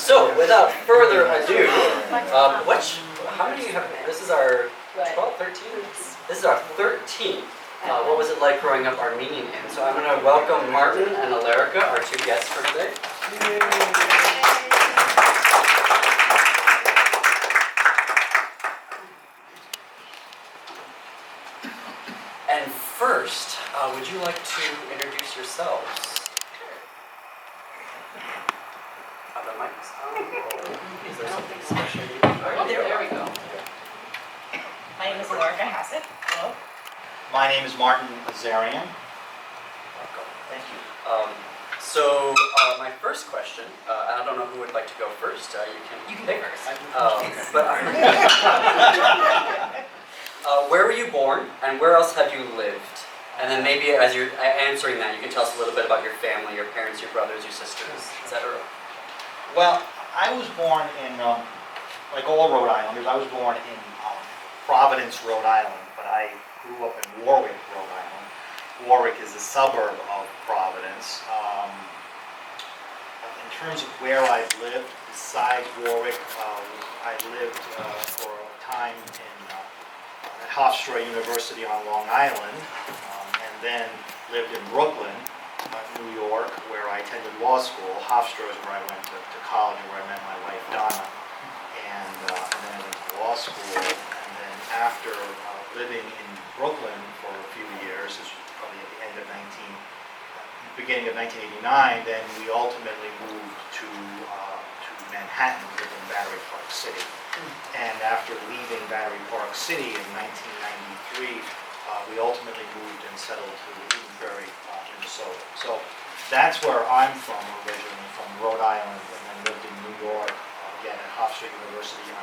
So, without further ado, how many have, this is our 12, 13? This is our 13th. What was it like growing up Armenian in? So I'm going to welcome Martin and Alerica, our two guests for today. And first, would you like to introduce yourselves? The mics on, or is there something special? Oh, there we go. My name is Alerica Hassett. Hello. My name is Martin Azarian. Welcome. Thank you. So my first question, I don't know who would like to go first. You can go first. Where were you born, and where else have you lived? And then maybe as you're answering that, you can tell us a little bit about your family, your parents, your brothers, your sisters, etc. Well, I was born in, like all Rhode Islanders, I was born in Providence, Rhode Island, but I grew up in Warwick, Rhode Island. Warwick is a suburb of Providence. In terms of where I've lived, besides Warwick, I lived for a time at Hofstra University on Long Island, and then lived in Brooklyn, New York, where I attended law school. Hofstra is where I went to college, where I met my wife Donna, and then I went to law school. And then after living in Brooklyn for a few years, this was probably at the end of beginning of 1989, then we ultimately moved to Manhattan, lived in Battery Park City. And after leaving Battery Park City in 1993, we ultimately moved and settled to Eden Prairie, Minnesota. So that's where I'm from originally, from Rhode Island, and then lived in New York, again at Hofstra University in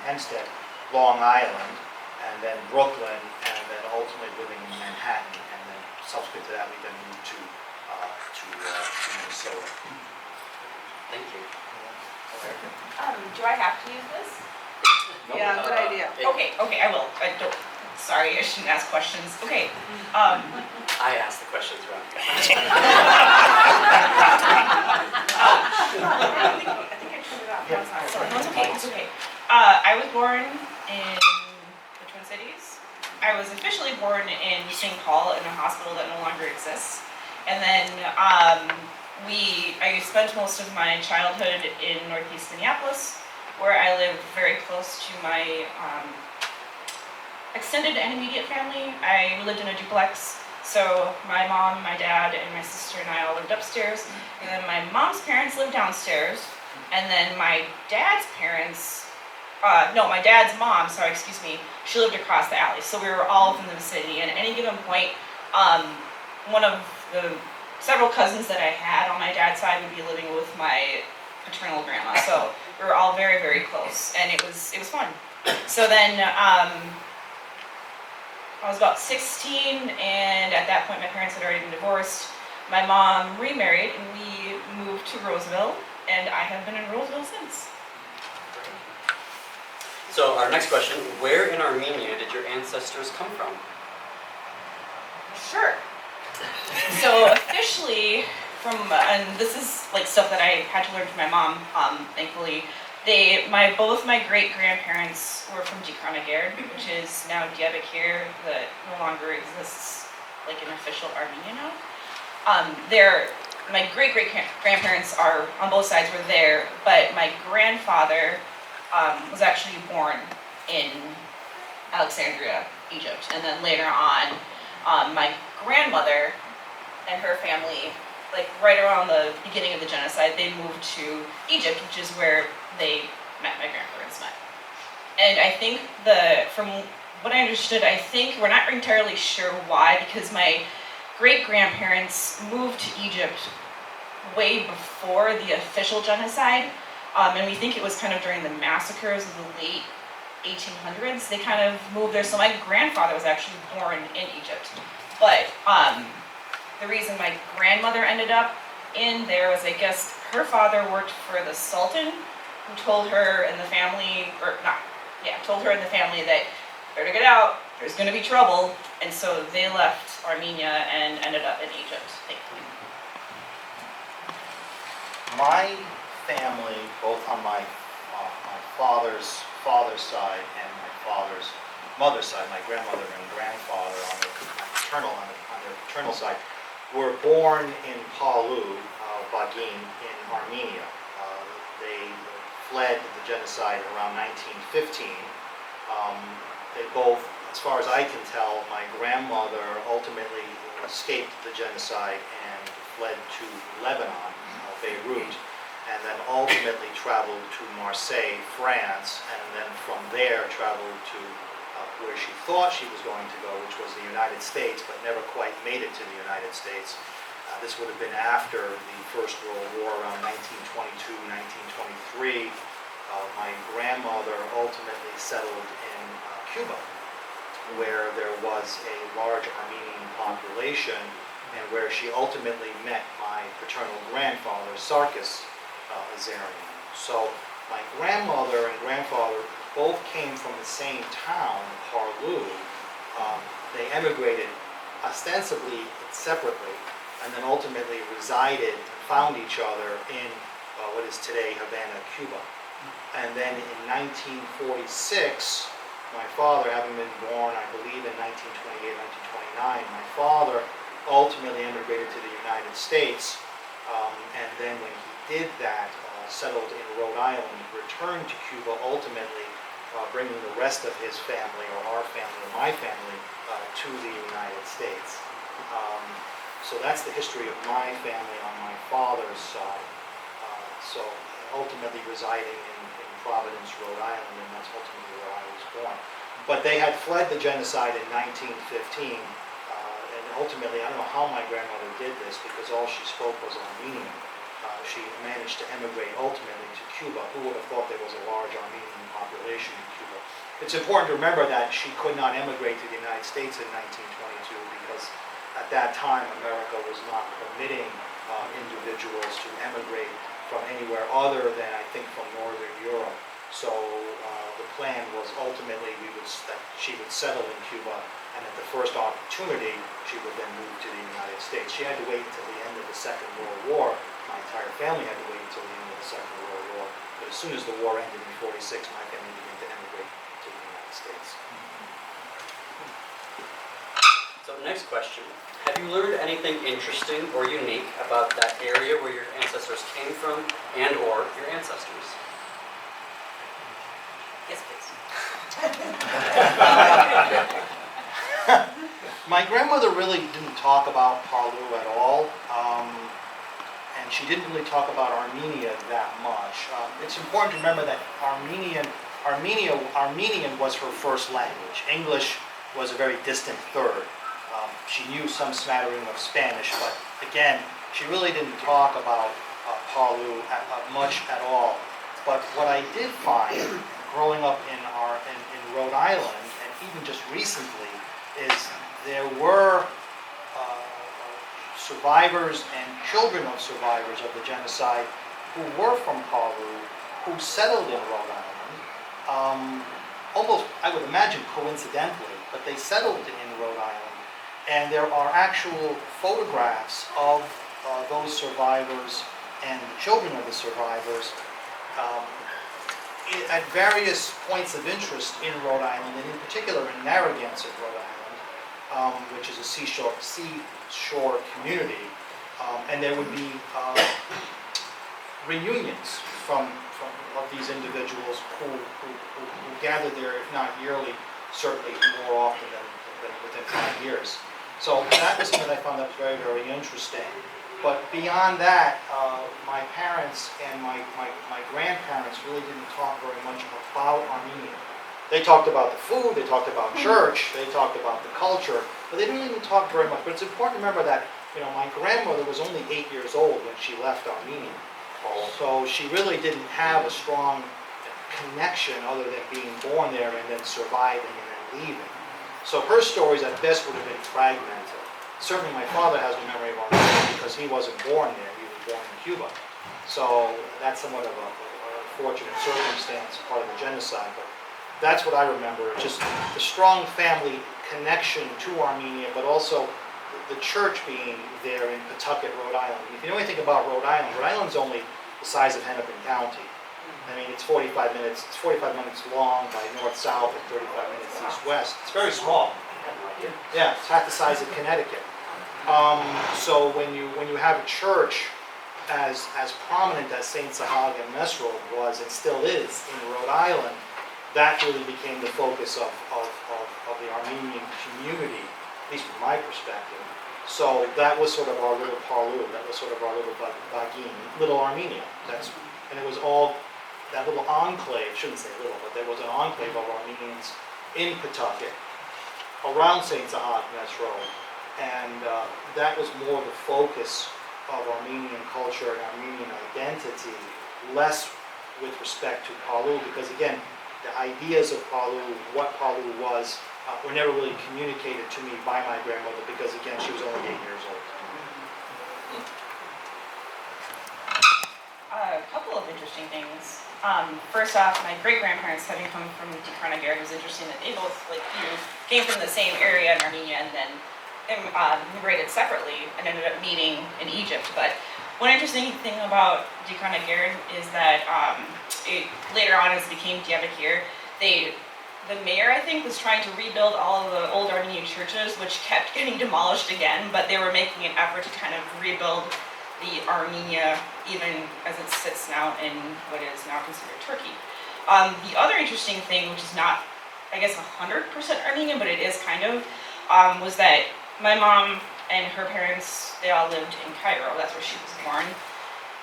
Hempstead, Long Island, and then Brooklyn, and then ultimately living in Manhattan. And then subsequent to that, we then moved to Minnesota. Thank you. Do I have to use this? Yeah, good idea. Okay, I will. Sorry, I shouldn't ask questions. Okay. I asked the questions around here. I think I turned it off. No, it's not. So, no, it's okay. I was born in the Twin Cities. I was officially born in St. Paul in a hospital that no longer exists. And then I spent most of my childhood in Northeast Minneapolis, where I lived very close to my extended and immediate family. I lived in a duplex, so my mom, my dad, and my sister and I all lived upstairs. And then my mom's parents lived downstairs, and then my dad's parents, my dad's mom, she lived across the alley. So we were all within the vicinity, and at any given point, one of the several cousins that I had on my dad's side would be living with my paternal grandma. So we were all very, very close, and it was fun. So then I was about 16, and at that point my parents had already been divorced. My mom remarried, and we moved to Roseville, and I have been in Roseville since. So our next question, where in Armenia did your ancestors come from? Sure. So officially, and this is like stuff that I had to learn from my mom, thankfully, both my great-grandparents were from Dikranagerd, which is now Diyarbakir, that no longer exists like an official Armenia now. My great-great-grandparents are, on both sides, were there, but my grandfather was actually born in Alexandria, Egypt, and then later on, my grandmother and her family, like right around the beginning of the genocide, they moved to Egypt, which is where my grandparents met. And I think from what I understood, we're not entirely sure why, because my great-grandparents moved to Egypt way before the official genocide, and we think it was kind of during the massacres of the late 1800s. They kind of moved there, so my grandfather was actually born in Egypt. But the reason my grandmother ended up in there was, I guess, her father worked for the Sultan, who told her and the family, that better get out, there's going to be trouble, and so they left Armenia and ended up in Egypt, thankfully. My family, both on my father's side and my father's mother's side, my grandmother and grandfather on their paternal side, were born in Palu, Bagin, in Armenia. They fled the genocide around 1915. They both, as far as I can tell, my grandmother ultimately escaped the genocide and fled to Lebanon, Beirut, and then ultimately traveled to Marseille, France, and then from there traveled to where she thought she was going to go, which was the United States, but never quite made it to the United States. This would have been after the First World War, around 1922, 1923. My grandmother ultimately settled in Cuba, where there was a large Armenian population and where she ultimately met my paternal grandfather, Sarkis Azarian. So my grandmother and grandfather both came from the same town, Palu. They emigrated ostensibly separately and then ultimately resided and found each other in what is today Havana, Cuba. And then in 1946, my father, having been born, I believe, in 1928, 1929, my father ultimately emigrated to the United States. And then when he did that, settled in Rhode Island, returned to Cuba, ultimately bringing the rest of his family, or our family, or my family, to the United States. So that's the history of my family on my father's side. So ultimately residing in Providence, Rhode Island, and that's ultimately where I was born. But they had fled the genocide in 1915, and ultimately, I don't know how my grandmother did this, because all she spoke was Armenian. She managed to emigrate ultimately to Cuba. Who would have thought there was a large Armenian population in Cuba? It's important to remember that she could not emigrate to the United States in 1922 because at that time America was not permitting individuals to emigrate from anywhere other than, I think, from Northern Europe. So the plan was ultimately that she would settle in Cuba, and at the first opportunity, she would then move to the United States. She had to wait until the end of the Second World War. My entire family had to wait until the end of the Second World War. But as soon as the war ended in '46, my family began to emigrate to the United States. So next question. Have you learned anything interesting or unique about that area where your ancestors came from and or your ancestors? Yes, please. My grandmother really didn't talk about Palu at all, and she didn't really talk about Armenia that much. It's important to remember that Armenian was her first language. English was a very distant third. She knew some smattering of Spanish, but again, she really didn't talk about Palu much at all. But what I did find, growing up in Rhode Island, and even just recently, is there were survivors and children of survivors of the genocide who were from Palu, who settled in Rhode Island, almost, I would imagine, coincidentally, but they settled in Rhode Island. And there are actual photographs of those survivors and the children of the survivors at various points of interest in Rhode Island, and in particular in Narragansett, Rhode Island, which is a seashore community. And there would be reunions of these individuals who gathered there, if not yearly, certainly more often than within 5 years. So that was something I found that was very, very interesting. But beyond that, my parents and my grandparents really didn't talk very much about Armenia. They talked about the food, they talked about church, they talked about the culture, but they didn't even talk very much. But it's important to remember that, my grandmother was only 8 years old when she left Armenia. So she really didn't have a strong connection other than being born there and then surviving and then leaving. So her stories at best would have been fragmented. Certainly my father has no memory of Armenia because he wasn't born there, he was born in Cuba. So that's somewhat of an unfortunate circumstance, part of the genocide, but that's what I remember, just the strong family connection to Armenia, but also the church being there in Pawtucket, Rhode Island. If you know anything about Rhode Island's only the size of Hennepin County. I mean, it's 45 minutes long by north-south and 35 minutes east-west. It's very small. I had no idea. Yeah, it's half the size of Connecticut. So when you have a church as prominent as St. Sahag and Mesrog was and still is in Rhode Island, that really became the focus of the Armenian community, at least from my perspective. So that was sort of our little Parlu, that was sort of our little Bagin, little Armenia. And it was all, that little enclave, shouldn't say little, but there was an enclave of Armenians in Pawtucket, around St. Sahag, Mesrog. And that was more the focus of Armenian culture and Armenian identity, less with respect to Palu, because again, the ideas of Palu, what Palu was, were never really communicated to me by my grandmother, because again, she was only 8 years old. A couple of interesting things. First off, my great-grandparents, having come from Dikarnagar, it was interesting that they both, like you, came from the same area in Armenia and then immigrated separately and ended up meeting in Egypt. But one interesting thing about Dikarnagar is that later on, as it became Diyarbakir, the mayor, I think, was trying to rebuild all of the old Armenian churches, which kept getting demolished again, but they were making an effort to kind of rebuild the Armenia, even as it sits now in what is now considered Turkey. The other interesting thing, which is not, I guess, 100% Armenian, but it is kind of, was that my mom and her parents, they all lived in Cairo. That's where she was born.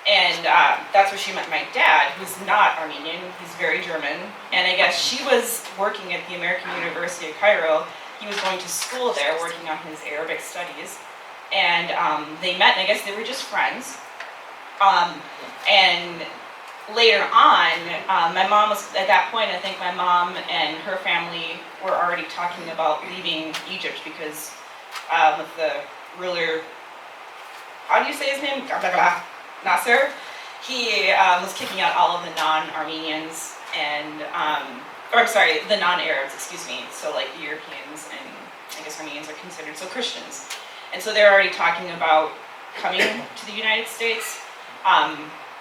And that's where she met my dad, who's not Armenian, he's very German. And I guess she was working at the American University of Cairo. He was going to school there, working on his Arabic studies. And they met, and I guess they were just friends. And later on, my mom was, at that point, I think my mom and her family were already talking about leaving Egypt because with the ruler, how do you say his name? Nasser. He was kicking out all of the non-Armenians and, or I'm sorry, the non-Arabs, excuse me. So like Europeans and I guess Armenians are considered so Christians. And so they're already talking about coming to the United States,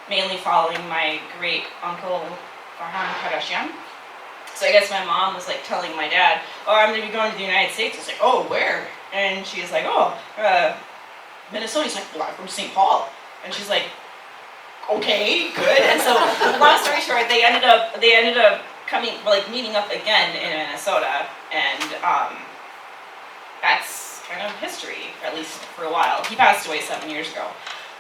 mainly following my great uncle Farhan Kardashian. So I guess my mom was like telling my dad, oh, I'm gonna be going to the United States. I was like, oh, where? And she's like, oh, Minnesota. He's like, well, I'm from St. Paul. And she's like, okay, good. And so, long story short, they ended up coming, like meeting up again in Minnesota, and that's kind of history, at least for a while. He passed away 7 years ago.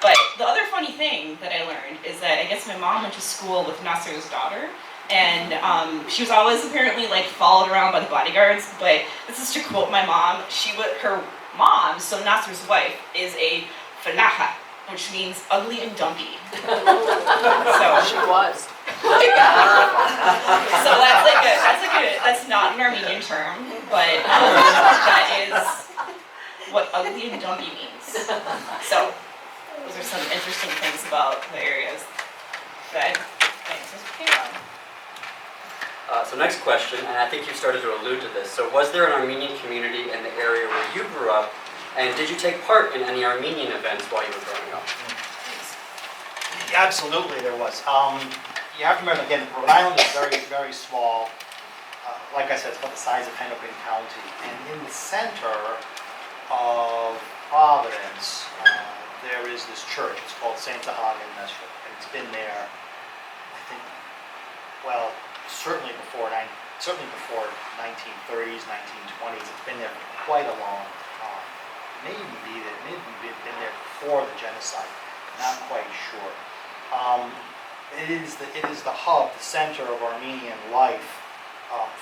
But the other funny thing that I learned is that I guess my mom went to school with Nasser's daughter, and she was always apparently like followed around by the bodyguards. But this is to quote my mom, her mom, so Nasser's wife, is a fanaha, which means ugly and dumpy. So She was. So that's not an Armenian term, but that is what ugly and dumpy means. So those are some interesting things about the areas that I anticipate on. So next question, and I think you started to allude to this. So was there an Armenian community in the area where you grew up, and did you take part in any Armenian events while you were growing up? Absolutely, there was. You have to remember, again, Rhode Island is very, very small. Like I said, it's about the size of Hennepin County. And in the center of Providence, there is this church. It's called St. Sahag in Mesrog. And it's been there, I think, well, certainly before 1930s, 1920s. It's been there for quite a long time. Maybe been there before the genocide. Not quite sure. It is the hub, the center of Armenian life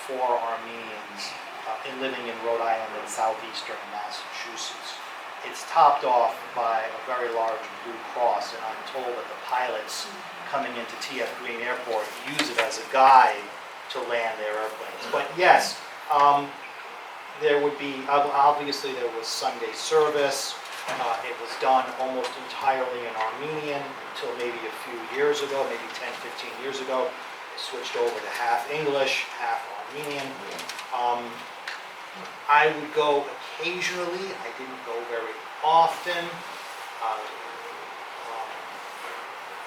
for Armenians living in Rhode Island and southeastern Massachusetts. It's topped off by a very large blue cross, and I'm told that the pilots coming into TF Green Airport use it as a guide to land their airplanes. But yes, there would be, obviously there was Sunday service. It was done almost entirely in Armenian until maybe a few years ago, maybe 10, 15 years ago. They switched over to half English, half Armenian. I would go occasionally. I didn't go very often.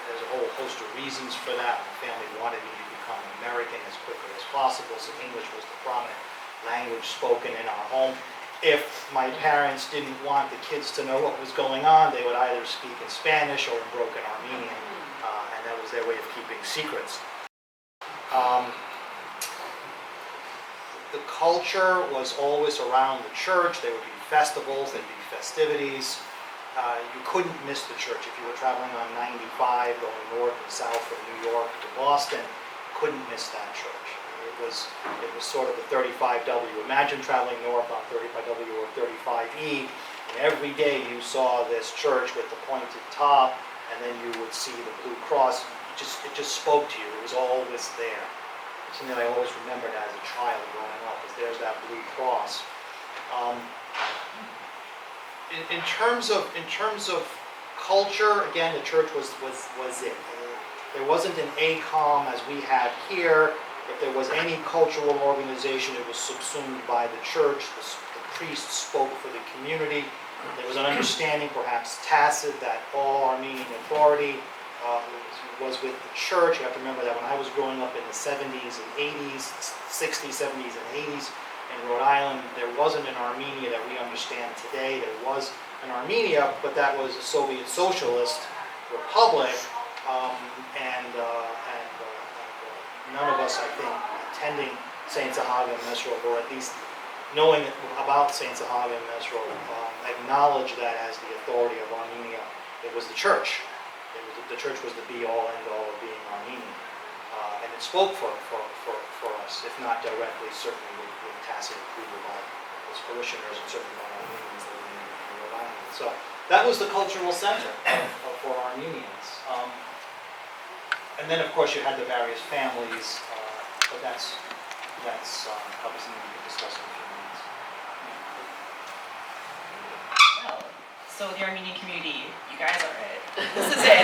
There's a whole host of reasons for that. My family wanted me to become American as quickly as possible, so English was the prominent language spoken in our home. If my parents didn't want the kids to know what was going on, they would either speak in Spanish or in broken Armenian, and that was their way of keeping secrets. The culture was always around the church. There would be festivals, there'd be festivities. You couldn't miss the church. If you were traveling on 95 going north and south from New York to Boston, couldn't miss that church. It was sort of the 35W. Imagine traveling north on 35W or 35E, and every day you saw this church with the pointed top, and then you would see the blue cross. It just spoke to you. It was always there. It's something I always remembered as a child growing up, is there's that blue cross. In terms of culture, again, the church was it. There wasn't an ACOM as we have here. If there was any cultural organization, it was subsumed by the church. The priest spoke for the community. There was an understanding, perhaps tacit, that all Armenian authority was with the church. You have to remember that when I was growing up in the 70s and 80s, 60s, 70s, and 80s in Rhode Island, there wasn't an Armenia that we understand today. There was an Armenia, but that was a Soviet socialist republic, and none of us, I think, attending St. Zahaga and Mesrov, or at least knowing about St. Zahaga and Mesrov, acknowledge that as the authority of Armenia. It was the church. The church was the be-all, end-all of being Armenian. And it spoke for us, if not directly, certainly with tacit approval by its parishioners and certainly by Armenians living in Rhode Island. So that was the cultural center for Armenians. And then, of course, you had the various families, but that's probably something we can discuss in a few minutes. Well, so the Armenian community, you guys are it. This is it.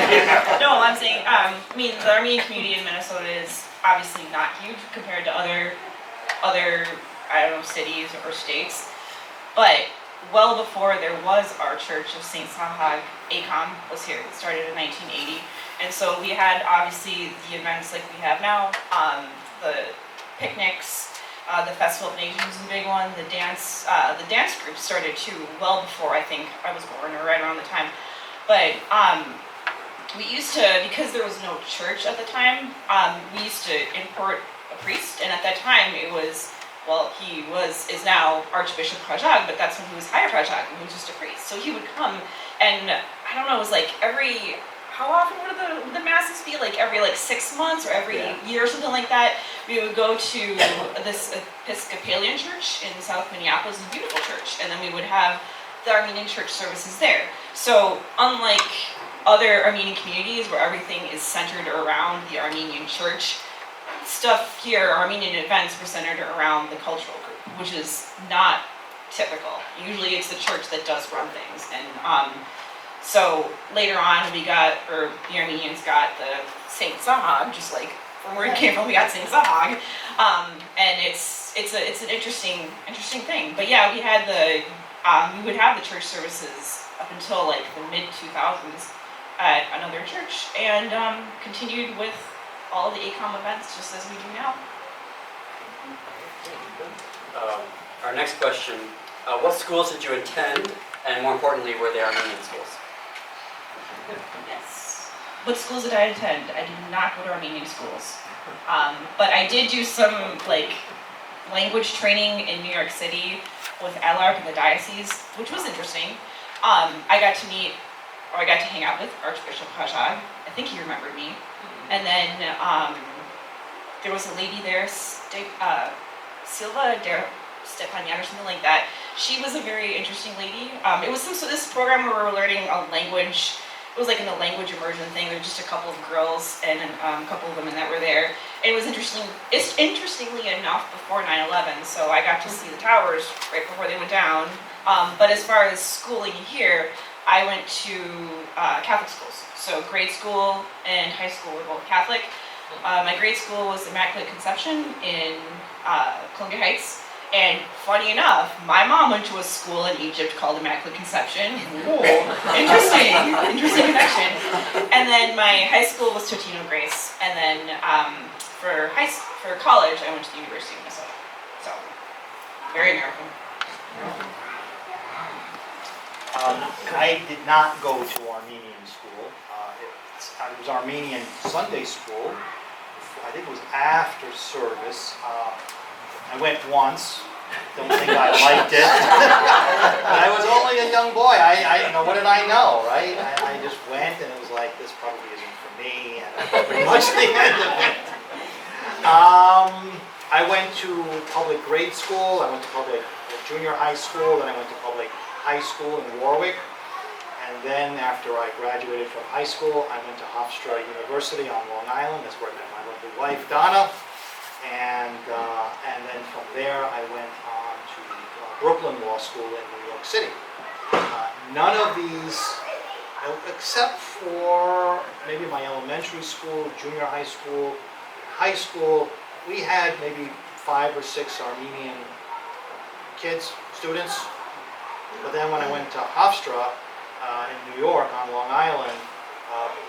No, I'm saying, the Armenian community in Minnesota is obviously not huge compared to other, I don't know, cities or states. But well before there was our Church of St. Sahag, ACOM was here. It started in 1980. And so we had, obviously, the events like we have now, the picnics, the Festival of Nations is a big one. The dance group started too, well before I think I was born, or right around the time. But we used to, because there was no church at the time, we used to import a priest, and at that time it was, well, is now Archbishop Prajag, but that's when he was Higher Prajag, and he was just a priest. So he would come, and I don't know, it was like how often would the masses be? Like every 6 months or every year or something like that. We would go to this Episcopalian church in South Minneapolis, a beautiful church, and then we would have the Armenian church services there. So unlike other Armenian communities where everything is centered around the Armenian church, stuff here, Armenian events were centered around the cultural group, which is not typical. Usually it's the church that does run things, and so later on the Armenians got the St. Zahag, just like from where it came from, we got St. Zahag, and it's an interesting thing. But yeah, we had we would have the church services up until like the mid 2000s at another church, and continued with all the ACOM events just as we do now. Our next question, what schools did you attend, and more importantly, were they Armenian schools? Yes. What schools did I attend? I did not go to Armenian schools. But I did do some language training in New York City with LARP in the diocese, which was interesting. I got to hang out with Archbishop Prajag. I think he remembered me. And then there was a lady there, Silva Stepanian or something like that. She was a very interesting lady. It was this program where we were learning a language. It was like in the language immersion thing. There were just a couple of girls and a couple of women that were there. And it was interesting. It's interestingly enough before 9/11, so I got to see the towers right before they went down. But as far as schooling here, I went to Catholic schools. So grade school and high school were both Catholic. My grade school was Immaculate Conception in Columbia Heights. And funny enough, my mom went to a school in Egypt called Immaculate Conception. Interesting connection. And then then my high school was Totino Grace, and then for college I went to the University of Minnesota. So very American. I did not go to Armenian school. It was Armenian Sunday school. I think it was after service. I went once. Don't think I liked it. But I was only a young boy. I what did I know, right? I just went, and it was like, this probably isn't for me, and that was pretty much the end of it. I went to public grade school. I went to public junior high school. Then I went to public high school in Warwick. And then after I graduated from high school, I went to Hofstra University on Long Island. That's where I met my lovely wife, Donna. And then from there, I went on to Brooklyn Law School in New York City. None of these, except for maybe my elementary school, junior high school, we had maybe 5 or 6 Armenian kids, students. But then when I went to Hofstra in New York on Long Island,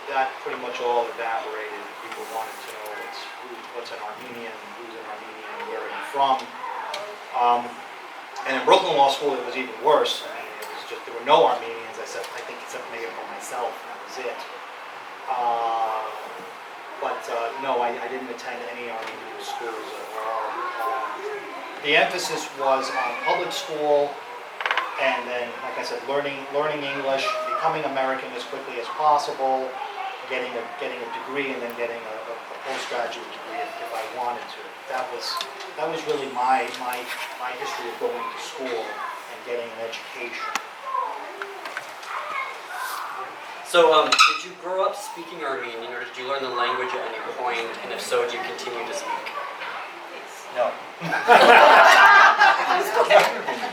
that pretty much all evaporated. People wanted to know what's an Armenian, who's an Armenian, where are you from. And in Brooklyn Law School, it was even worse. I mean, it was just, there were no Armenians, I think except maybe for myself, and that was it. No, I didn't attend any Armenian schools at all. The emphasis was on public school, and then, like I said, learning English, becoming American as quickly as possible, getting a degree, and then getting a postgraduate degree if I wanted to. That was really my history of going to school and getting an education. So, did you grow up speaking Armenian, or did you learn the language at any point? And if so, do you continue to speak? No.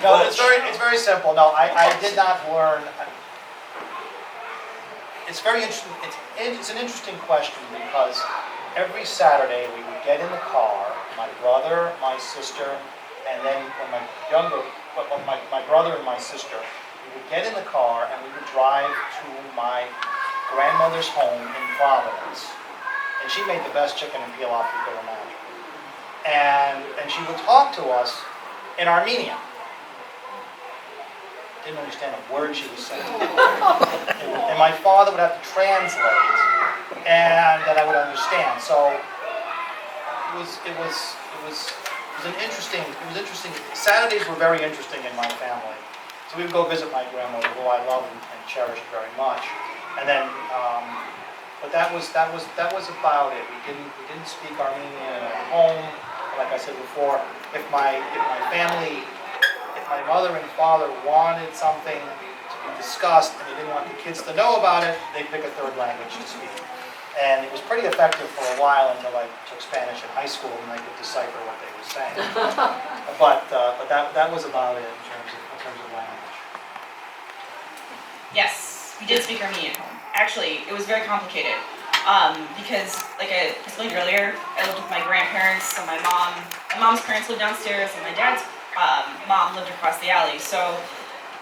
No, it's very simple. No, I did not learn. It's very interesting. It's an interesting question because every Saturday we would get in the car, my brother, my sister, and then when my brother and my sister, we would get in the car and we would drive to my grandmother's home in Providence, and she made the best chicken and pilaf you could imagine. And she would talk to us in Armenian. Didn't understand a word she was saying. And my father would have to translate, and then I would understand. So it was interesting. Saturdays were very interesting in my family. So we would go visit my grandmother, who I love and cherish very much. And then, but that was about it. We didn't speak Armenian at home. Like I said before, if my mother and father wanted something to be discussed and they didn't want the kids to know about it, they'd pick a third language to speak. And it was pretty effective for a while until I took Spanish in high school and I could decipher what they were saying. But that was about it in terms of language. Yes, we did speak Armenian at home. Actually, it was very complicated because, like I explained earlier, I lived with my grandparents, so my mom's parents lived downstairs, and my dad's mom lived across the alley. So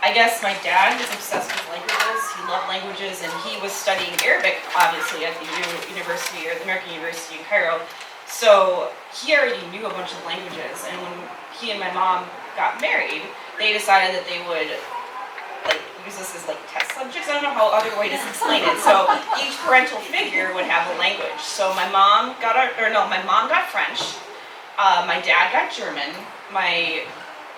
I guess my dad was obsessed with languages. He loved languages, and he was studying Arabic, obviously, at the university, or the American University in Cairo. So he already knew a bunch of languages, and when he and my mom got married, they decided that they would use this as test subjects. I don't know how other way to explain it. So each parental figure would have a language. So my mom got French. My dad got German. My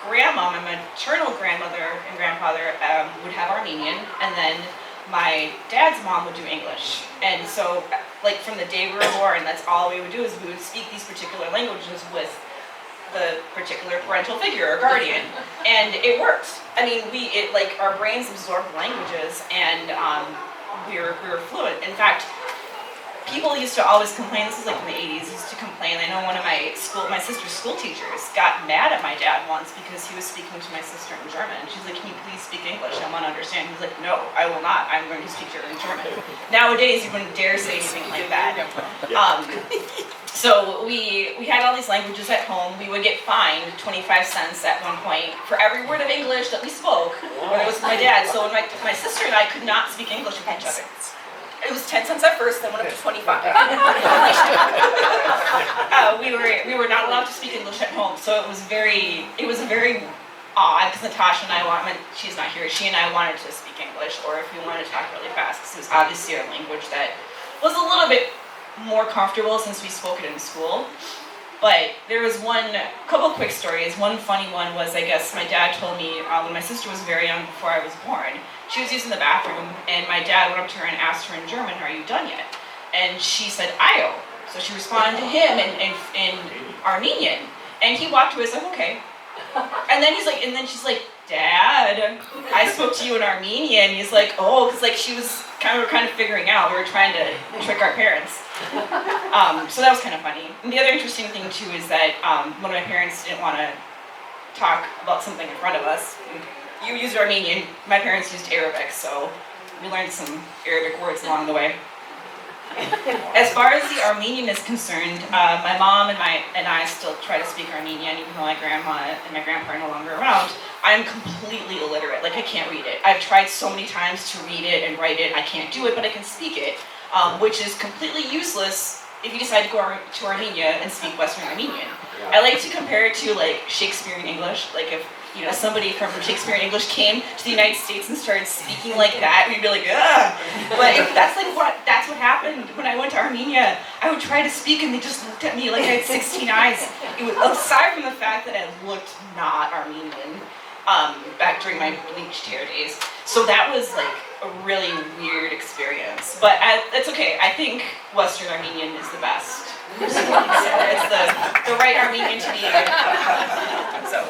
grandma, my maternal grandmother and grandfather would have Armenian, and then my dad's mom would do English. And so, from the day we were born, that's all we would do, is we would speak these particular languages with the particular parental figure or guardian, and it worked. I mean, our brains absorbed languages, and we were fluent. In fact, people used to always complain. This was in the 80s. Used to complain. I know one of my sister's school teachers got mad at my dad once because he was speaking to my sister in German. She's like, "Can you please speak English? I want to understand." He's like, "No, I will not. I'm going to speak to her in German." Nowadays, you wouldn't dare say anything like that. So we had all these languages at home. We would get fined 25 cents at one point for every word of English that we spoke when it was my dad. So when my sister and I could not speak English with each other. It was 10 cents at first, then went up to 25. We were not allowed to speak English at home, so it was very odd because Natasha and I she's not here. She and I wanted to speak English, or if we wanted to talk really fast, because it was obviously a language that was a little bit more comfortable since we spoke it in school. But there was couple quick stories. One funny one was, I guess my dad told me when my sister was very young, before I was born, she was using the bathroom, and my dad went up to her and asked her in German, "Are you done yet?" And she said, "Ayo." So she responded to him in Armenian, and he walked away and said, "Okay." And then she's like, "Dad, I spoke to you in Armenian." He's like, "Oh," because like she was kind of figuring out. We were trying to trick our parents. So that was kind of funny. And the other interesting thing too is that one of my parents didn't want to talk about something in front of us. You used Armenian. My parents used Arabic, so we learned some Arabic words along the way. As far as the Armenian is concerned, my mom and I still try to speak Armenian, even though my grandma and my grandpa are no longer around. I'm completely illiterate. Like, I can't read it. I've tried so many times to read it and write it. I can't do it, but I can speak it, which is completely useless if you decide to go to Armenia and speak Western Armenian. I like to compare it to like Shakespearean English. Like if somebody from Shakespearean English came to the United States and started speaking like that, we'd be like, ugh. But that's what happened when I went to Armenia. I would try to speak and they just looked at me like I had 16 eyes. Aside from the fact that I looked not Armenian back during my bleached hair days. So that was like a really weird experience. But it's okay. I think Western Armenian is the best. It's the right Armenian to be. So.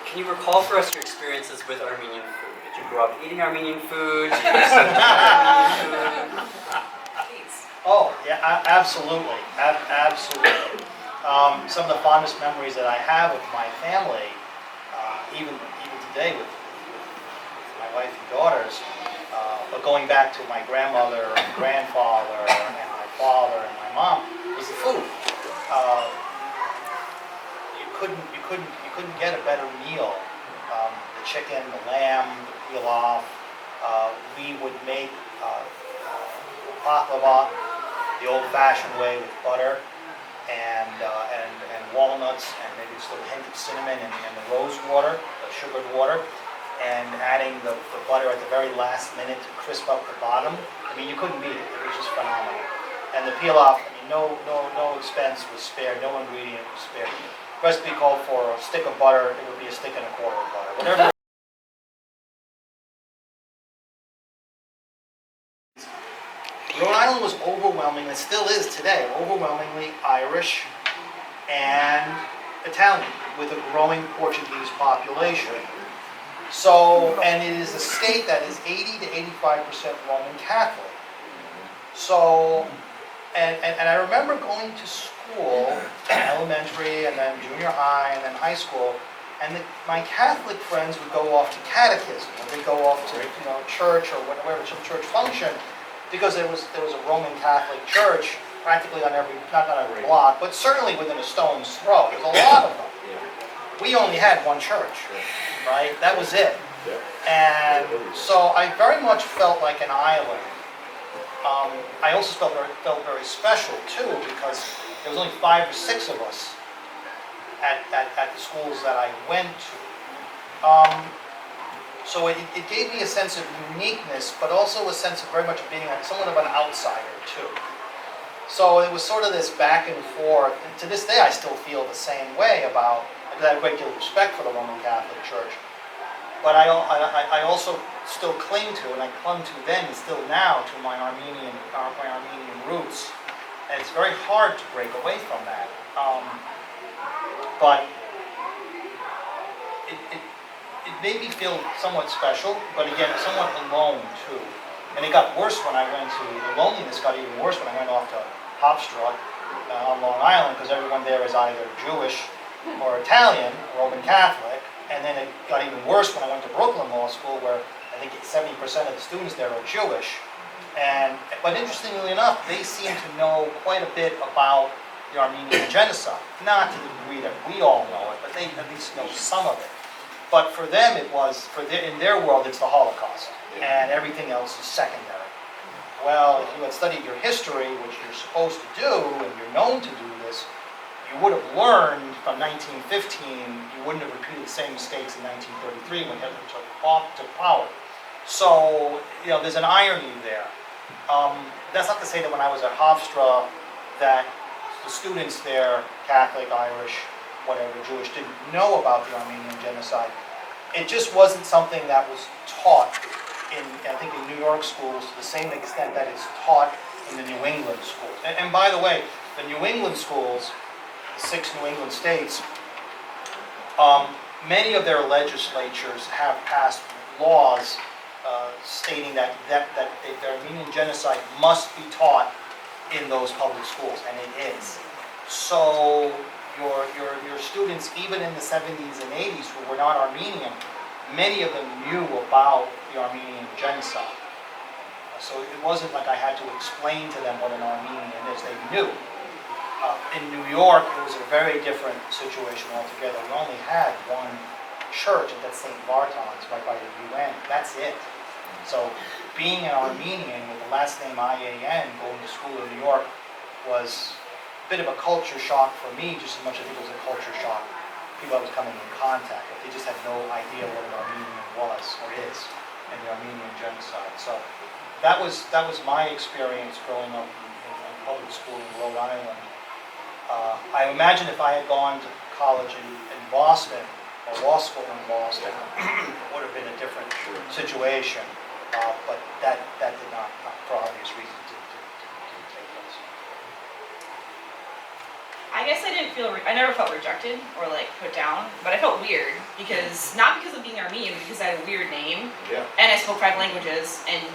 Can you recall for us your experiences with Armenian food? Did you grow up eating Armenian food? Did you study Armenian food? Please. Oh, yeah, absolutely. Absolutely. Some of the fondest memories that I have with my family, even today with my wife and daughters, but going back to my grandmother and grandfather and my father and my mom, was the food. You couldn't get a better meal. The chicken, the lamb, the pilaf. We would make baklava the old-fashioned way with butter and walnuts and maybe just a little hint of cinnamon and the rose water, the sugared water, and adding the butter at the very last minute to crisp up the bottom. I mean, you couldn't beat it. It was just phenomenal. And the pilaf, I mean, no expense was spared, no ingredient was spared. Recipe called for a stick of butter, it would be a stick and a quarter of butter. Whatever. Rhode Island was overwhelmingly, and still is today, overwhelmingly Irish and Italian, with a growing Portuguese population. So, and it is a state that is 80 to 85% Roman Catholic. So, and I remember going to school, elementary, and then junior high, and then high school, and my Catholic friends would go off to catechism, or they'd go off to church or whatever church function, because there was a Roman Catholic church practically on not on every block, but certainly within a stone's throw. There's a lot of them. We only had one church, right? That was it. And so I very much felt like an island. I also felt very special too, because there was only 5 or 6 of us at the schools that I went to. So it gave me a sense of uniqueness, but also a sense of very much being somewhat of an outsider too. So it was sort of this back and forth. And to this day, I still feel the same way about. I have a great deal of respect for the Roman Catholic Church, but I also still cling to, and I clung to then and still now, to my Armenian roots, and it's very hard to break away from that. But it made me feel somewhat special, but again, somewhat alone too. And it got worse when the loneliness got even worse when I went off to Hofstra on Long Island, because everyone there is either Jewish or Italian, Roman Catholic, and then it got even worse when I went to Brooklyn Law School, where I think 70% of the students there are Jewish. But interestingly enough, they seem to know quite a bit about the Armenian genocide. Not to the degree that we all know it, but they at least know some of it. But for them, it was, in their world, it's the Holocaust, and everything else is secondary. Well, if you had studied your history, which you're supposed to do, and you're known to do this, you would have learned from 1915, you wouldn't have repeated the same mistakes in 1933 when Hitler took power. So, there's an irony there. That's not to say that when I was at Hofstra, that the students there, Catholic, Irish, whatever, Jewish, didn't know about the Armenian genocide. It just wasn't something that was taught I think in New York schools to the same extent that it's taught in the New England schools. And by the way, the New England schools, the 6 New England states, many of their legislatures have passed laws stating that the Armenian genocide must be taught in those public schools, and it is. So your students, even in the 70s and 80s, who were not Armenian, many of them knew about the Armenian genocide. So it wasn't like I had to explain to them what an Armenian is. They knew. In New York, it was a very different situation altogether. We only had one church at that St. Bartons, right by the UN. That's it. So being an Armenian with the last name IAN, going to school in New York, was a bit of a culture shock for me, just as much as it was a culture shock people I was coming in contact with. They just had no idea what an Armenian was or is in the Armenian genocide. So that was my experience growing up in public school in Rhode Island. I imagine if I had gone to college in Boston, or law school in Boston, it would have been a different situation. But that did not, for obvious reasons, didn't take place. I guess I never felt rejected or like put down, but I felt weird not because of being Armenian, because I had a weird name, and I spoke 5 languages, and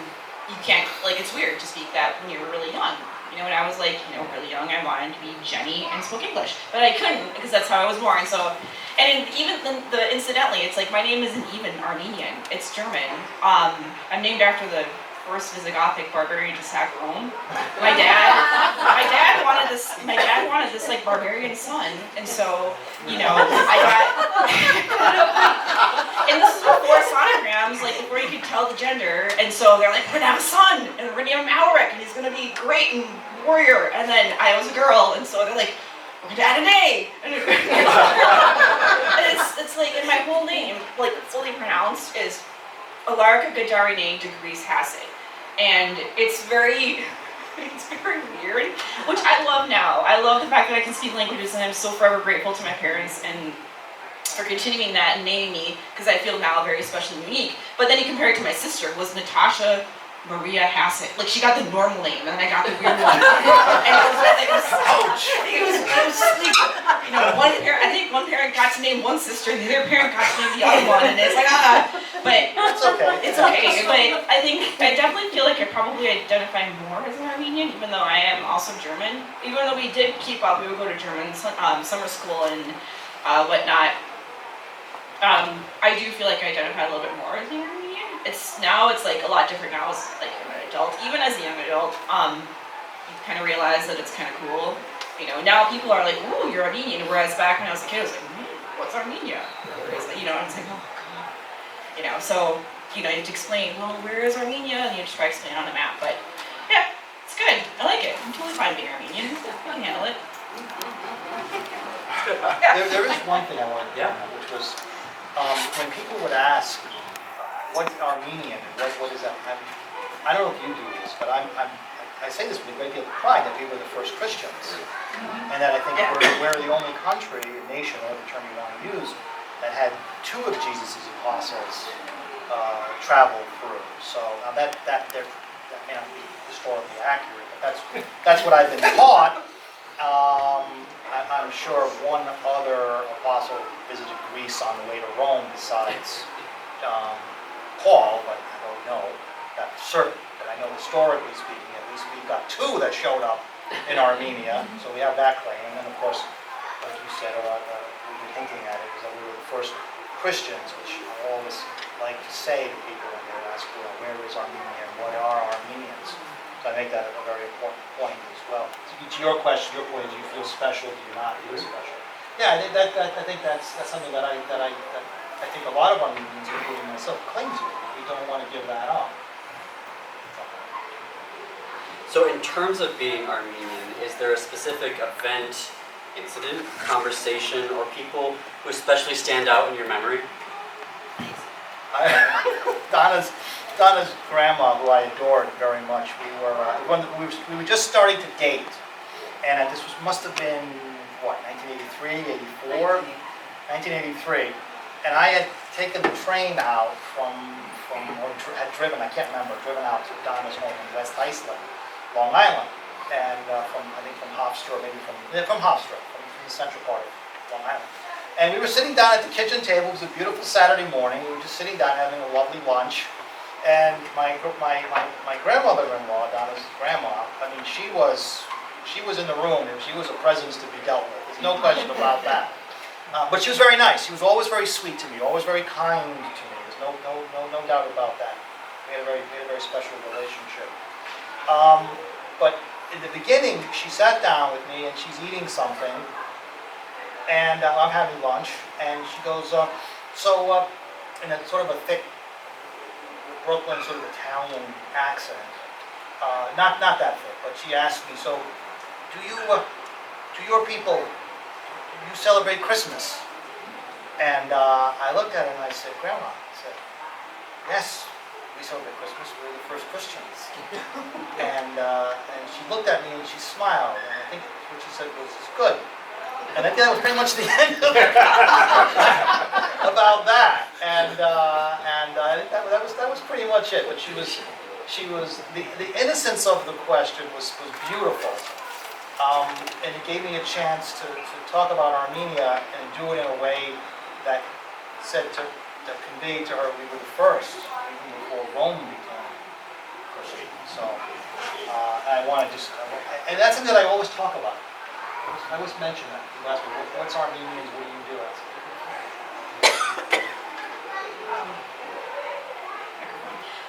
you can't, it's weird to speak that when you were really young. When I was really young, I wanted to be Jenny and spoke English, but I couldn't because that's how I was born. So, incidentally, it's like my name isn't even Armenian; it's German. I'm named after the first Visigothic barbarian to sack Rome. My dad wanted this. My dad wanted this barbarian son, and so I got. And this is before sonograms, before you could tell the gender, and so they're like, we're gonna have a son, and we're gonna name him Alric, and he's gonna be great and warrior. And then I was a girl, and so they're like, we're gonna add an A. And it's and my whole name, fully pronounced, is Alarka Gadarine Degrees Hasse. And it's very weird, which I love now. I love the fact that I can speak languages, and I'm so forever grateful to my parents and for continuing that and naming me, because I feel now very special and unique. But then you compare it to my sister, who was Natasha Maria Hassett. She got the normal name, and then I got the weird one. And it was I think one parent got to name one sister, and the other parent got to name the other one, and it's but It's okay. It's okay. But I definitely feel like I probably identify more as an Armenian, even though I am also German. Even though we did keep up, we would go to German summer school and whatnot. I do feel like I identify a little bit more as an Armenian. It's a lot different now as I'm an adult. Even as a young adult, you kind of realize that it's kind of cool. Now people are like, "Ooh, you're Armenian," whereas back when I was a kid, I was like, "What's Armenia?" It's like, I was like, "Oh God," So you have to explain, well, where is Armenia, and you have to try to explain it on the map. But yeah, it's good. I like it. I'm totally fine being Armenian. I can handle it. Yeah. There is one thing I wanted to point out, which was when people would ask, what's Armenian, and what is that? I don't know if you do this, but I say this with a great deal of pride that we were the first Christians. And that I think we're the only country, nation, whatever term you want to use, that had 2 of Jesus' apostles travel through. So now that may not be historically accurate, but that's what I've been taught. I'm sure one other apostle visited Greece on the way to Rome besides Paul, but I don't know that for certain. But I know historically speaking, at least we've got 2 that showed up in Armenia, so we have that claim. And then of course, like you said, or we've been hinting at it, is that we were the first Christians, which I always like to say to people when they ask, where is Armenia and what are Armenians? So I make that a very important point as well. To your question, your point is, do you feel special? Do you not feel special? Yeah, I think that's something that I think a lot of Armenians, including myself, cling to. We don't want to give that up. So in terms of being Armenian, is there a specific event, incident, conversation, or people who especially stand out in your memory? Donna's grandma, who I adored very much, we were just starting to date, and this must have been, what, 1983, 84? 1983, and I had taken the train out or had driven, I can't remember, out to Donna's home in West Iceland, Long Island, and from Hofstra, from Hofstra, from the central part of Long Island. And we were sitting down at the kitchen table. It was a beautiful Saturday morning. We were just sitting down having a lovely lunch. And my grandmother-in-law, Donna's grandma, I mean, she was in the room, and she was a presence to be dealt with. There's no question about that. But she was very nice. She was always very sweet to me, always very kind to me. There's no doubt about that. We had a very special relationship. But in the beginning, she sat down with me, and she's eating something. And I'm having lunch, and she goes, in a sort of a thick Brooklyn sort of Italian accent, not that thick, but she asked me, so do your people, do you celebrate Christmas? And I looked at her and I said, Grandma, I said, yes, we celebrate Christmas, we're the first Christians. And she looked at me and she smiled, and I think what she said was, it's good. And I think that was pretty much the end of it about that. And I think that was pretty much it. But she was the innocence of the question was beautiful, and it gave me a chance to talk about Armenia and do it in a way that conveyed to her we were the first, even before Rome became Christian. So I want to and that's something that I always talk about. I always mention that. People ask me, what's Armenians, what do you do?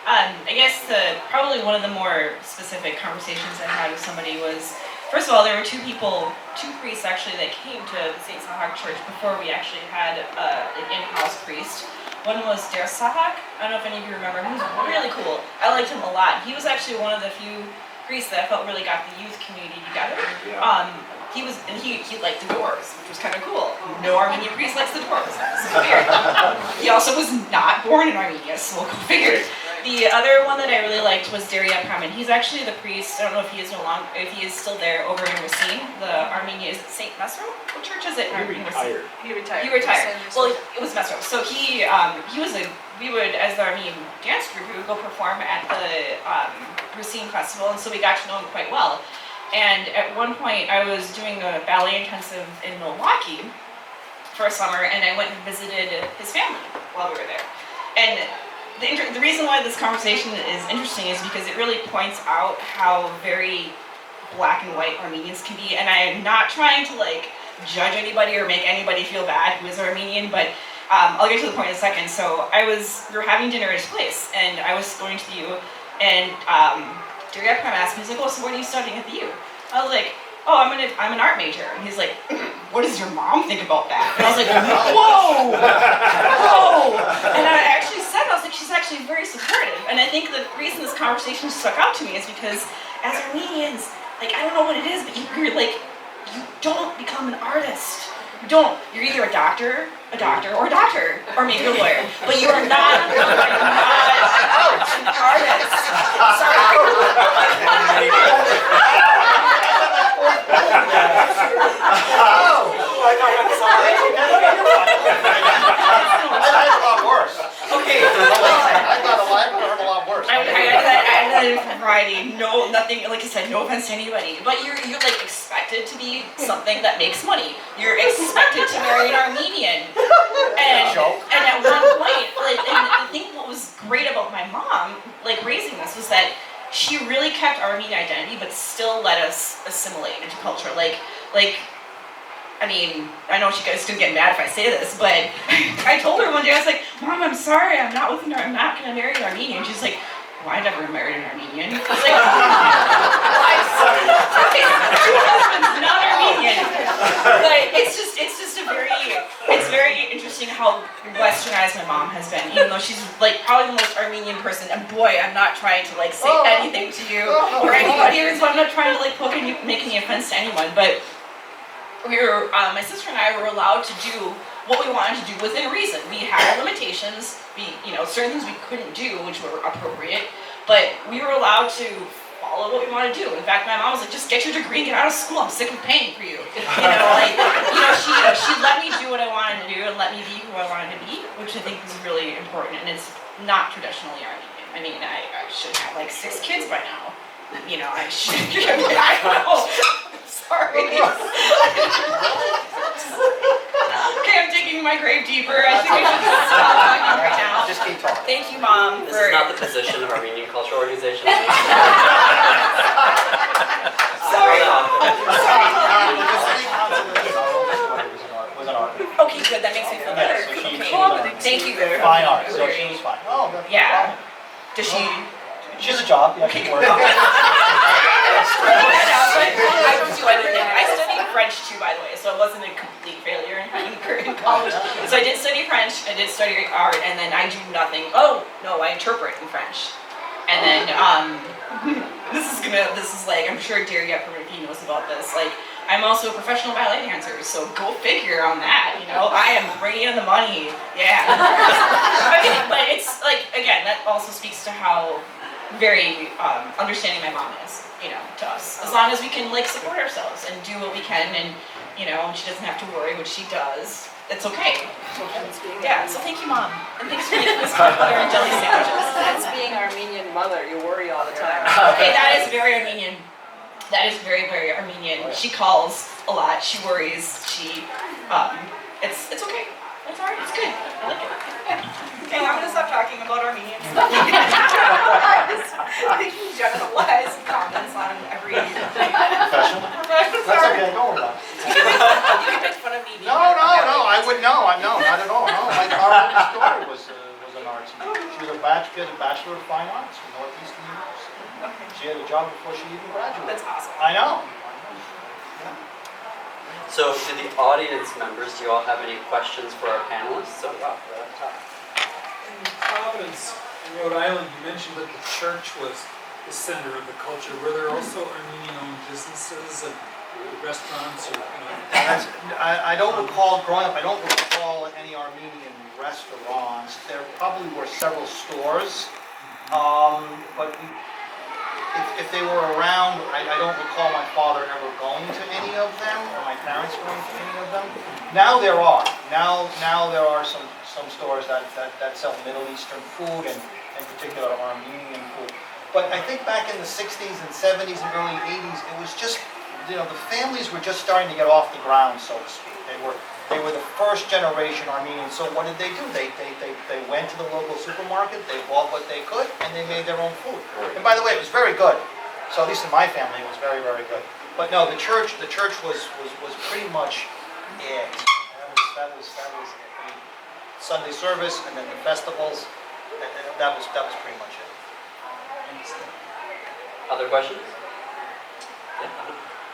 I guess probably one of the more specific conversations I had with somebody was, first of all, there were two priests actually that came to the St. Sahak Church before we actually had an in-house priest. One was Der Sahak. I don't know if any of you remember. He was really cool. I liked him a lot. He was actually one of the few priests that I felt really got the youth community together. Yeah. He liked the Doors, which was kind of cool. No Armenian priest likes the Doors. That's weird. He also was not born in Armenia, so we'll go figure. The other one that I really liked was Daria Praman. He's actually the priest. I don't know if he is still there over in Racine. The Armenia, is it Saint Mesro? What church is it? He retired. He retired. Well, it was Mesro. So we would, as the Armenian dance group, we would go perform at the Racine Festival, and so we got to know him quite well. And at one point, I was doing a ballet intensive in Milwaukee for a summer, and I went and visited his family while we were there. And the reason why this conversation is interesting is because it really points out how very black and white Armenians can be. And I am not trying to judge anybody or make anybody feel bad who is Armenian, but I'll get to the point in a second. So we were having dinner at his place, and I was going to the U, and Direct Prime asked me, he's like, oh, so what are you studying at the U? I was like, oh, I'm an art major. And he's like, what does your mom think about that? And I was like, whoa! And I actually said, she's actually very supportive. And I think the reason this conversation stuck out to me is because as Armenians, I don't know what it is, but you don't become an artist. You don't. You're either a doctor, or maybe a lawyer. But you are not an artist. Sorry. I heard a lot worse. Okay. I heard a lot worse. I had variety. No, nothing. Like I said, no offense to anybody, but you're expected to be something that makes money. You're expected to marry an Armenian, and at one point, and I think what was great about my mom, raising us, was that she really kept Armenian identity, but still let us assimilate into culture. I mean, I know she guys gonna get mad if I say this, but I told her one day, I was like, Mom, I'm sorry, I'm not gonna marry an Armenian. She's like, well, I never married an Armenian. I was like, why? Her husband's not Armenian. But it's very interesting how westernized my mom has been, even though she's like probably the most Armenian person. And boy, I'm not trying to like say anything to you or anybody here, so I'm not trying to like make any offense to anyone. But my sister and I were allowed to do what we wanted to do within reason. We had our limitations. Certain things we couldn't do, which were appropriate, but we were allowed to follow what we want to do. In fact, my mom was like, just get your degree, get out of school, I'm sick of paying for you. She let me do what I wanted to do and let me be who I wanted to be, which I think is really important, and it's not traditionally Armenian. I mean, I should have like 6 kids by now. I should, I know. Sorry. Okay, I'm digging my grave deeper. I think I should just stop talking right now. Just keep talking. Thank you, Mom. This is not the position of Armenian Cultural Organization. Sorry. Was an art. Okay, good. That makes me feel better. Yeah, so she- Okay. Thank you. Fine art, so she was fine. Oh, that's Yeah. fine. Does she? She has a job, yeah, she works. I don't do anything. I studied French too, by the way, so it wasn't a complete failure in college. So I did study French, I did study art, and then I do nothing. Oh no, I interpret in French. And then this is like, I'm sure Daria Permiki knows about this. Like, I'm also a professional ballet dancer, so go figure on that. I am bringing in the money. Yeah. But it's like, again, that also speaks to how very understanding my mom is, to us. As long as we can like support ourselves and do what we can, and she doesn't have to worry, which she does. It's okay. Yeah. So thank you, Mom, and thanks for making this peanut butter and jelly sandwiches. That's being Armenian mother, you worry all the time. Okay, that is very Armenian. That is very, very Armenian. She calls a lot. She worries. It's okay. It's alright. It's good. I like it. Okay, I'm gonna stop talking about Armenian stuff. I can generalize comments on every. Professional? That's okay, don't worry about it. You can make fun of me. No, I wouldn't know, no, not at all, no. My daughter was an arts major. She was a Bachelor of Fine Arts from Northeastern University. Okay. She had a job before she even graduated. That's awesome. I know. So, to the audience members, do you all have any questions for our panelists? So, wow, right up top. In Providence, in Rhode Island, you mentioned that the church was the center of the culture. Were there also Armenian-owned businesses and restaurants? I don't recall, growing up, I don't recall any Armenian restaurants. There probably were several stores, but if they were around, I don't recall my father ever going to any of them, or my parents going to any of them. Now there are. Now there are some stores that sell Middle Eastern food, and in particular Armenian food. But I think back in the 60s and 70s and early 80s, it was just, the families were just starting to get off the ground, so to speak. They were the first generation Armenians. So what did they do? They went to the local supermarket, they bought what they could, and they made their own food. And by the way, it was very good. So at least in my family, it was very, very good. But no, the church was pretty much it. That was it. Sunday service, and then the festivals. That was pretty much it. Other questions?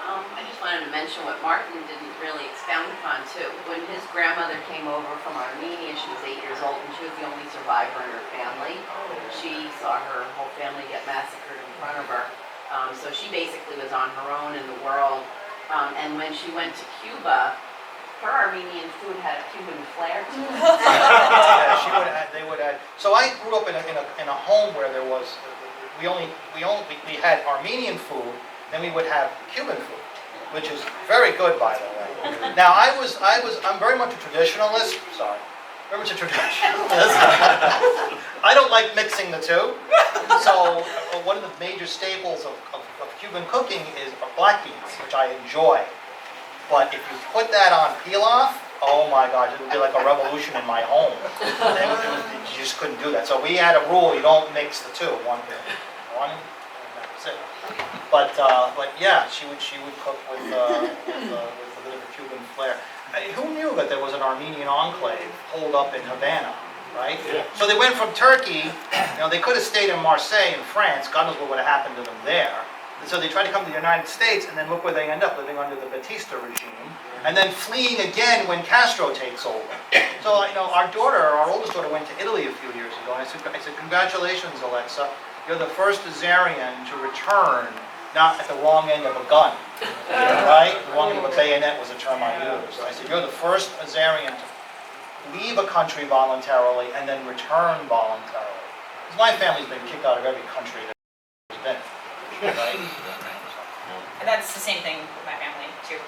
I just wanted to mention what Martin didn't really expound upon too. When his grandmother came over from Armenia, she was 8 years old and she was the only survivor in her family. She saw her whole family get massacred in front of her. So she basically was on her own in the world. And when she went to Cuba, her Armenian food had a Cuban flair to it. Yeah, they would add. So I grew up in a home where there was, we had Armenian food. Then we would have Cuban food, which is very good, by the way. Now I'm very much a traditionalist. Sorry, very much a traditionalist. I don't like mixing the two. So one of the major staples of Cuban cooking is black beans, which I enjoy. But if you put that on pilaf, oh my God, it would be like a revolution in my home. You just couldn't do that. So we had a rule: you don't mix the two. One. That's it. But yeah, she would cook with a bit of a Cuban flair. Who knew that there was an Armenian enclave holed up in Havana, right? Yeah. So they went from Turkey. They could have stayed in Marseille in France. God knows what would have happened to them there. And so they tried to come to the United States, and then look where they end up, living under the Batista regime. and then fleeing again when Castro takes over. So, our oldest daughter went to Italy a few years ago, and I said, congratulations, Alexa, you're the first Azarian to return, not at the wrong end of a gun, right? The wrong end of a bayonet was a term I used. I said, you're the first Azarian to leave a country voluntarily and then return voluntarily. Because my family's been kicked out of every country that there's been, right? And that's the same thing with my family too.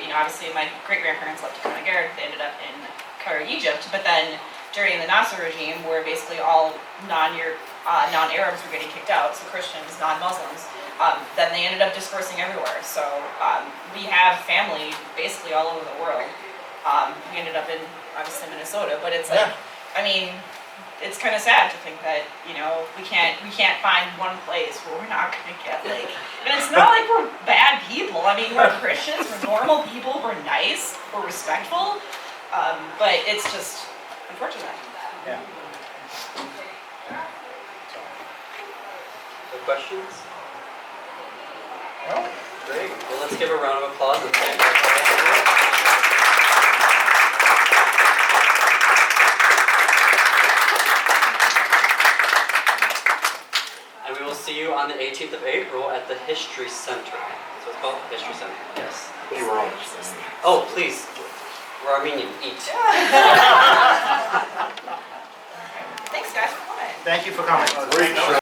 Obviously my great-grandparents left to come to Garrett, they ended up in Cairo, Egypt, but then during the Nasser regime, where basically all non-Arabs were getting kicked out, so Christians, non-Muslims, then they ended up dispersing everywhere. So we have family basically all over the world. We ended up in, obviously, Minnesota, but it's like, it's kind of sad to think that, we can't find one place where we're not going to get and it's not like we're bad people. We're Christians, we're normal people, we're nice, we're respectful, but it's just unfortunate. Yeah. No questions? Well, Great. Well, let's give a round of applause and thank you. And we will see you on the 18th of April at the History Center. That's what it's called? History Center. Yes. you were on. Oh, please. We're Armenian. Eat. Thanks guys for coming. Thank you for coming.